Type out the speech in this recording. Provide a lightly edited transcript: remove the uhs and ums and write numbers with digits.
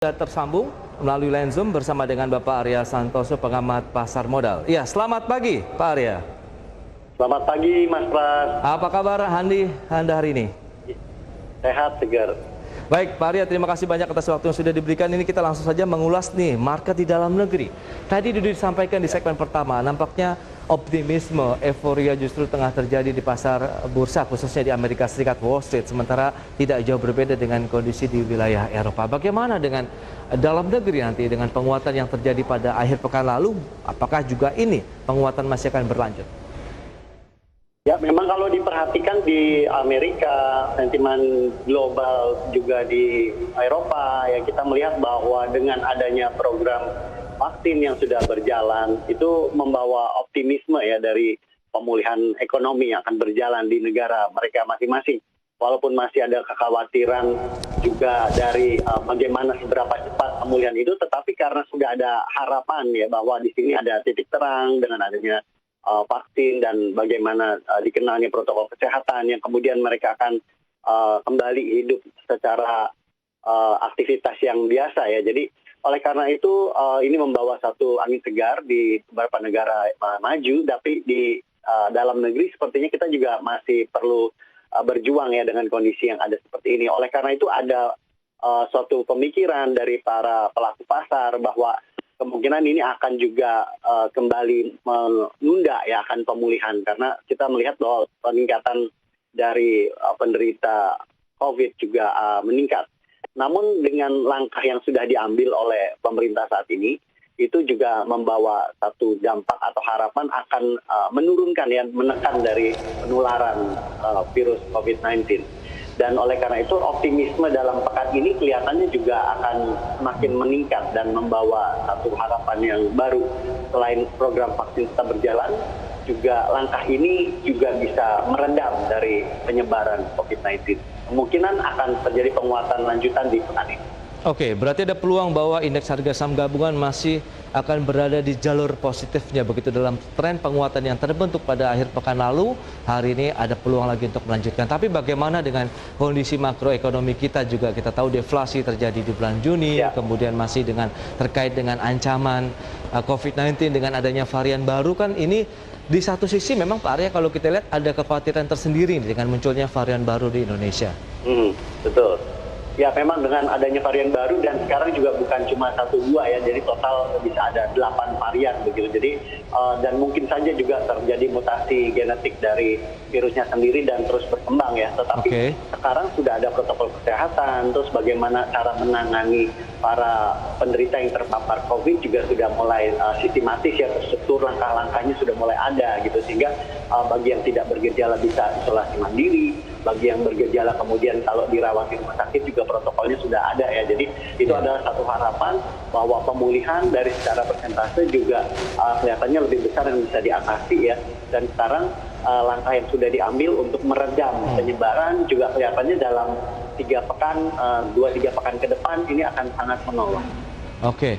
Sudah tersambung melalui line Zoom bersama dengan Bapak Arya Santoso, pengamat pasar modal. Iya, selamat pagi Pak Arya. Selamat pagi Mas Pras. Apa kabar Anda hari ini? Sehat, segar. Baik Pak Arya, terima kasih banyak atas waktu yang sudah diberikan. Ini kita langsung saja mengulas nih market di dalam negeri. Tadi sudah disampaikan di segmen pertama, nampaknya optimisme, euforia justru tengah terjadi di pasar bursa, khususnya di Amerika Serikat, Wall Street. Sementara tidak jauh berbeda dengan kondisi di wilayah Eropa. Bagaimana dengan dalam negeri nanti, dengan penguatan yang terjadi pada akhir pekan lalu? Apakah juga ini penguatan masih akan berlanjut? Ya, memang kalau diperhatikan di Amerika, sentimen global juga di Eropa, ya kita melihat bahwa dengan adanya program vaksin yang sudah berjalan, itu membawa optimisme ya dari pemulihan ekonomi yang akan berjalan di negara mereka masing-masing. Walaupun masih ada kekhawatiran juga dari bagaimana seberapa cepat pemulihan itu, tetapi karena sudah ada harapan ya bahwa di sini ada titik terang dengan adanya vaksin dan bagaimana dikenalnya protokol kesehatan yang kemudian mereka akan kembali hidup secara aktivitas yang biasa ya. Jadi oleh karena itu ini membawa satu angin segar di beberapa negara maju, tapi di dalam negeri sepertinya kita juga masih perlu berjuang ya dengan kondisi yang ada seperti ini. Oleh karena itu ada suatu pemikiran dari para pelaku pasar bahwa kemungkinan ini akan juga kembali menunda ya akan pemulihan, karena kita melihat bahwa peningkatan dari penderita COVID juga meningkat. Namun dengan langkah yang sudah diambil oleh pemerintah saat ini, itu juga membawa satu dampak atau harapan akan menurunkan ya, menekan dari penularan virus COVID-19. Dan oleh karena itu optimisme dalam pekan ini kelihatannya juga akan semakin meningkat dan membawa satu harapan yang baru. Selain program vaksin tetap berjalan, juga langkah ini juga bisa meredam dari penyebaran COVID-19. Kemungkinan akan terjadi penguatan lanjutan di pekan ini. Oke, berarti ada peluang bahwa indeks harga saham gabungan masih akan berada di jalur positifnya begitu dalam tren penguatan yang terbentuk pada akhir pekan lalu. Hari ini ada peluang lagi untuk melanjutkan. Tapi bagaimana dengan kondisi makroekonomi kita juga? Kita tahu deflasi terjadi di bulan Juni, kemudian masih terkait dengan ancaman COVID-19 dengan adanya varian baru kan ini. Di satu sisi memang Pak Arya kalau kita lihat ada kekhawatiran tersendiri dengan munculnya varian baru di Indonesia. Betul. Ya memang dengan adanya varian baru dan sekarang juga bukan cuma 1-2 ya, jadi total bisa ada 8 varian begitu. Jadi dan mungkin saja juga terjadi mutasi genetik dari virusnya sendiri dan terus berkembang ya. Tetapi sekarang sudah ada protokol kesehatan, terus bagaimana cara menangani para penderita yang terpapar COVID juga sudah mulai sistematis ya, terstruktur langkah-langkahnya sudah mulai ada gitu, sehingga bagi yang tidak bergejala bisa isolasi mandiri, bagi yang bergejala kemudian kalau dirawat di rumah sakit juga protokolnya sudah ada ya. Jadi itu adalah satu harapan bahwa pemulihan dari secara persentase juga kelihatannya lebih besar yang bisa diatasi ya. Dan sekarang langkah yang sudah diambil untuk meredam penyebaran juga kelihatannya dalam 2-3 pekan ke depan ini akan sangat menolong. Oke.